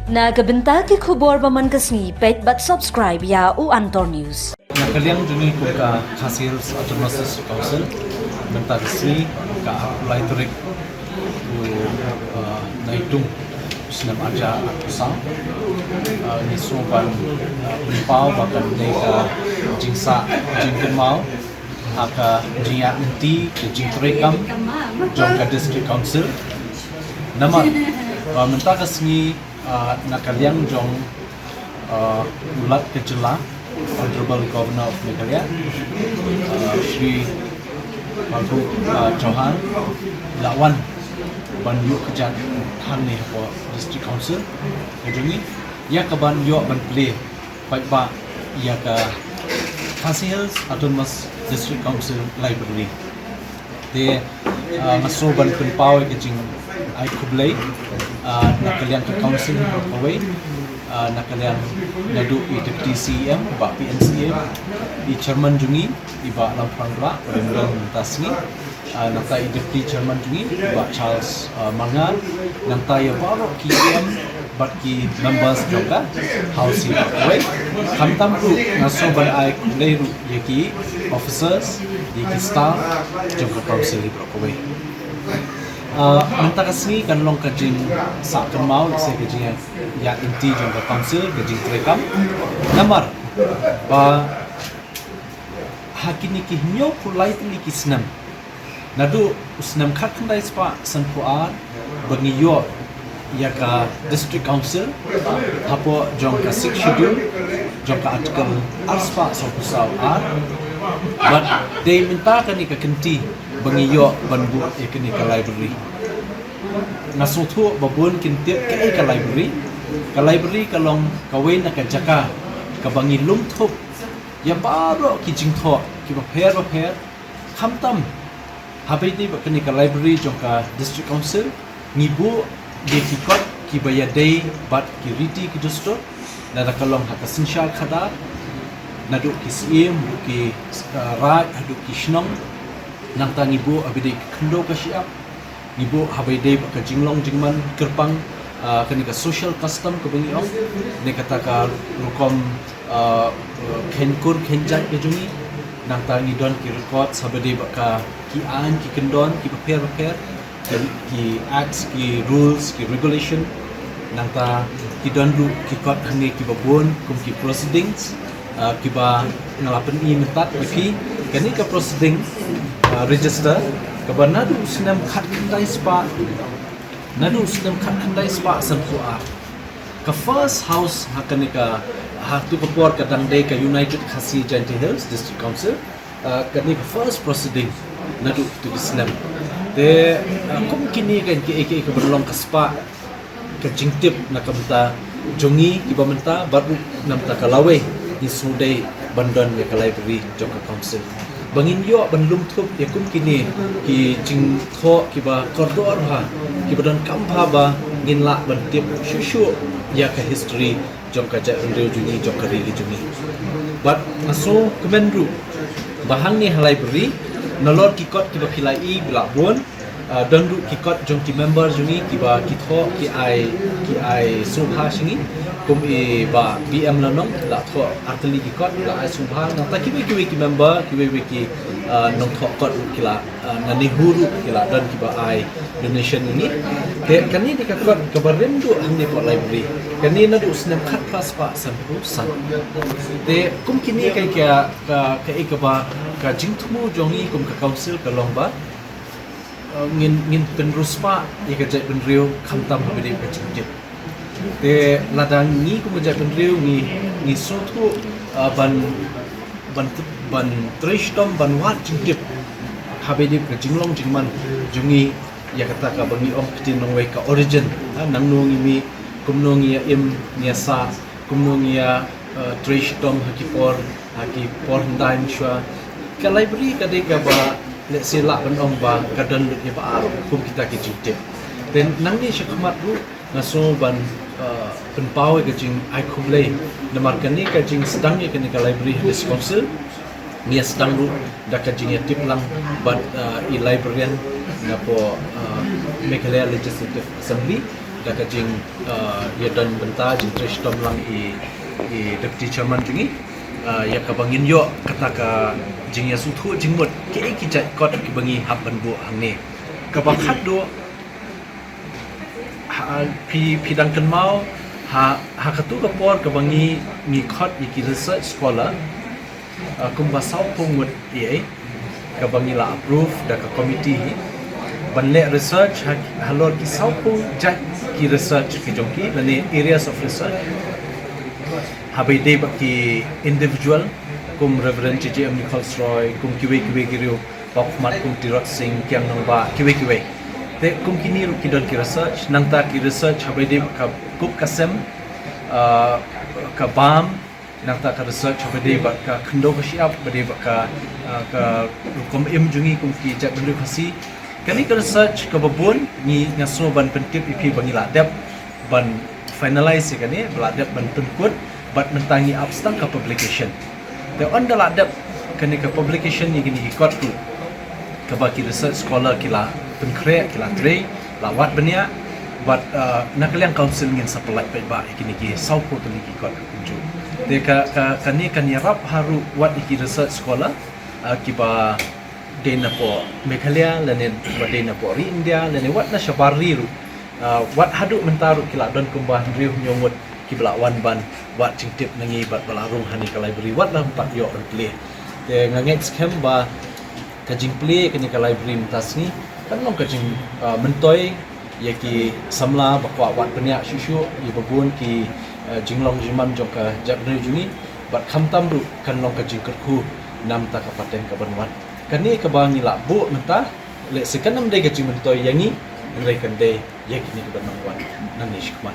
Nagabenta ki khubor baman kasni pet but subscribe ya u Antor News. Nakaliang juni ko ka Hasil Autonomous Council benta kesini ka apply turik ku naitung senam aja usang ni sopan berpau bahkan mereka jingsa jingkan mau aka jingat nanti ke jingtrekam jong ka district council nama benta kesini nakaliang jong ulat kejela Honorable Governor of Meghalaya, Shri Prabhu Chauhan, lawan ban yuk kerja han ni apa District Council, jadi ya kaban yuk ban play baik ba ya ka Khasi Hills Autonomous District Council Library. Dia masuk ban penpau ke jing ai kublai nakalian ke council away. Nakalian nadu i deputy CM ba PNCM i chairman jungi iba lampang ba pemberan tasni nanta i deputy chairman jungi ba Charles Mangan nanta ya baru KM ba ki members juga house i away kamtam ru naso ban ai leiru yaki officers yaki staff juga council i away Mentaka sini kan long kajing sak mau saya kajing ya inti jangka council kajing terekam namar ba hakini ki nyo kulai tili ki senam nadu senam khat khandai spa sanpuar bagi yo ya ka district council hapo jangka 6 schedule jangka artikel arspa sopusau but they minta kan ni ka kenti bagi yo banbu ikni ka library nasutu babun kintiap ka library kalong kawen na ka jaka ka bangi lumthop ya baro ki jingtho ki ba pher khamtam habai di ba kani ka library jong ka district council ngibu de tikot ki baya day bat ki riti ki dosto na kalong haka sinshal khada nadu ki sim ki raj hadu ki shnong nang tangibu abide khndo ka siap nibu habai ka jinglong jingman kerpang kani ka social custom ka bangi of ne kata ka rukom khenkur khenjat ke jungi nang tangi don ki record sabade ka ki an ki kendon ki prepare ki acts ki rules ki regulation nang ta ki don lu ki kot hane ki babon kum ki proceedings ki ba ngalapen i mentat ki kani ka proceeding register kabana du senam khat khandai spa nadu senam khat khandai spa sanpuar ka first house hakanika hatu kapor ka dangdai ka United Khasi Gentle Hills District Council kani ka first proceeding nadu tu senam de kum kini kan ke berlong ka spa ka jingtip nakamta jongi kibamenta baru namta kalawe ni sudai bandon ka library joka council bangin yo bandung thup yakum kini ki jing tho ki ba koridor ha ki badan kampha ba ngin la ban tip shushu ya ka history jong ka ja undu juni jong ka ri juni but aso kemendru bahang ni library nolor ki kot ki ba khilai i bila bon dangru ki kot jong ki member juni ki ba ki tho ki ai subha singi kum e ba BM lanong la tho arteli ki kot la ai subha na ta ki ki member ki nong tho kot ki la nani huru ki la dan ki ba ai donation ini ke kani di ka kot ka barendu hamni ko library kani na du snam khat plus pa sampu san te kum kini kai ka ba ka jingtmu jongi kum ka council ka longba ngin penrus pa ika jai penriu khamtam habide ka jingjit te ladang ni ku jai penriu ni sotu ban trishtom ban wat jingjit habide ka jinglong jingman jungi ya kata ka bangi om kitin nong ka origin nang nong imi kumnong ya im niasa kumnong ya trishtom hakipor ndai shwa ka library ka de ka ba let's say la ban ong ba kadan lu ba kum kita ke jite then nang ni shakmat ru naso ban penpau ke jing ai khublei namar kani ka jing sedang ke ni ka library this council ni sedang ru da ka jing tip lang but i librarian na po Meghalaya Legislative Assembly da ka jing ya dan benta jing trish tom lang i deputy chairman jingi ya ka bangin yo kata ka jing ya suthu jing mot ke ki jat kot ki bangi hab ban bu hang ne ka ba khat do pi dang kan mau ha katu ka por ka bangi ni khot ni ki research scholar kum ba sau pung mot ye ka bangi la approve da ka committee ban le research halor ki sau pung jat ki research ki jongki lane areas of research habai de ba ki individual kum reverend JM Nichols Roy kum kiwe giriu pak mat kum tirot sing kyang nang ba kiwe te kum kini ru ki don ki research nang ta ki research habai de ka kup kasem ka bam nang ta ka research habai de ba ka khndo ka siap ba de ba ka kum im jungi kum ki jat bendu khasi kani ka research ka babun ni ngaso ban pentip ipi bangila dep ban finalize kani bala dep ban tunkut bat mentangi abstang ka publication the on the ladap kani ka publication ni gini ikot tu ka baki research scholar kila penkre kila tre lawat benia bat nakaliang council ngin supply pe ba ikini ki saupo tu lagi ikot kunju de kani kan yarap haru wat iki research scholar kiba dena po Meghalaya lanen ba dena po ri India lanen wat na syabari ru wat hadu mentaru kila don kumbah riu nyomot kibla wan ban wat cingtip nangi bat balarung hani ka library wat lah empat yo play de ngangek scam ba kajing play kani ka library mentasni kan long kajing mentoi ya ki samla bakwa wat penia shushu i babun ki jinglong jimam jong ka jabne jungi bat khamtam ru kan long kajing kerku nam ta ka paten ka banwan kani ka bangi la bu menta le sekanam de kajing mentoi yangi ngai kan de yakini ka banwan nan ni shikman